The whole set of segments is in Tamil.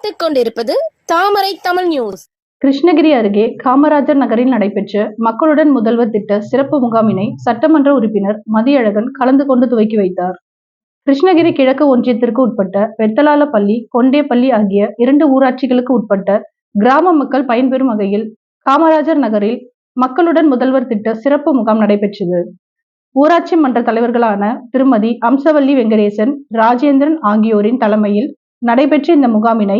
பார்த்துக் கொண்டிருப்பது தாமரை தமிழ் நியூஸ். கிருஷ்ணகிரி அருகே காமராஜர் நகரில் நடைபெற்ற மக்களுடன் முதல்வர் திட்ட சிறப்பு முகாமினை சட்டமன்ற உறுப்பினர் மதியழகன் கலந்து கொண்டு துவக்கி வைத்தார். கிருஷ்ணகிரி கிழக்கு ஒன்றியத்திற்கு உட்பட்ட வெத்தலாலப்பள்ளி, கொண்டேப்பள்ளி ஆகிய 2 ஊராட்சிகளுக்கு உட்பட்ட கிராம மக்கள் பயன்பெறும் வகையில் காமராஜர் நகரில் மக்களுடன் முதல்வர் திட்ட சிறப்பு முகாம் நடைபெற்றது. ஊராட்சி மன்ற தலைவர்களான திருமதி அம்சவல்லி வெங்கடேசன், ராஜேந்திரன் ஆகியோரின் தலைமையில் நடைபெற்ற இந்த முகாமினை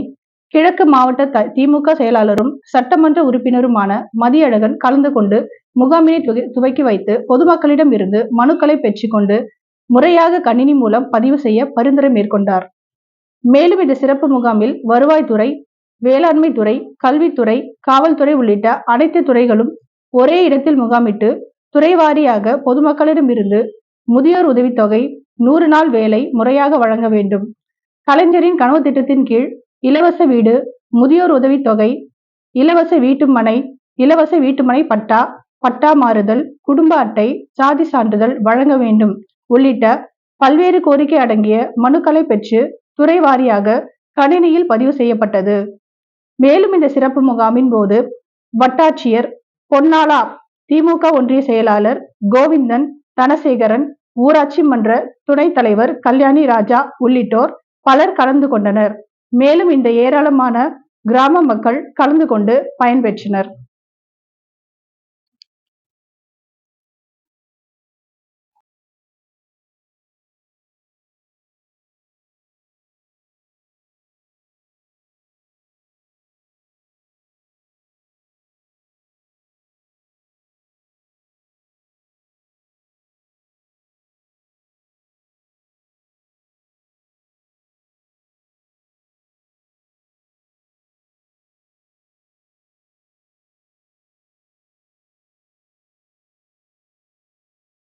கிழக்கு மாவட்ட திமுக செயலாளரும் சட்டமன்ற உறுப்பினருமான மதியழகன் கலந்து கொண்டு முகாமினை துவக்கி வைத்து பொதுமக்களிடம் இருந்து மனுக்களை பெற்றுக்கொண்டு முறையாக கணினி மூலம் பதிவு செய்ய பரிந்துரை மேற்கொண்டார். மேலும் இந்த சிறப்பு முகாமில் வருவாய்த்துறை, வேளாண்மை துறை, கல்வித்துறை, காவல்துறை உள்ளிட்ட அனைத்து துறைகளும் ஒரே இடத்தில் முகாமிட்டு துறை வாரியாக பொதுமக்களிடம் இருந்து முதியோர் உதவித்தொகை, 100 நாள் வேலை முறையாக வழங்க வேண்டும், கலைஞரின் கனவு திட்டத்தின் கீழ் இலவச வீடு, முதியோர் உதவித்தொகை, இலவச வீட்டுமனை பட்டா, பட்டா மாறுதல், குடும்ப அட்டை, சாதி சான்றிதழ் வழங்க வேண்டும் உள்ளிட்ட பல்வேறு கோரிக்கை அடங்கிய மனுக்களை பெற்று துறை வாரியாக கணினியில் பதிவு செய்யப்பட்டது. மேலும் இந்த சிறப்பு முகாமின் போது வட்டாட்சியர் பொன்னாலா, திமுக ஒன்றிய செயலாளர் கோவிந்தன், தனசேகரன், ஊராட்சி மன்ற துணைத் தலைவர் கல்யாணி ராஜா உள்ளிட்டோர் பலர் கலந்து கொண்டனர். மேலும் இந்த ஏராளமான கிராம மக்கள் கலந்து கொண்டு பயன்பெற்றனர்.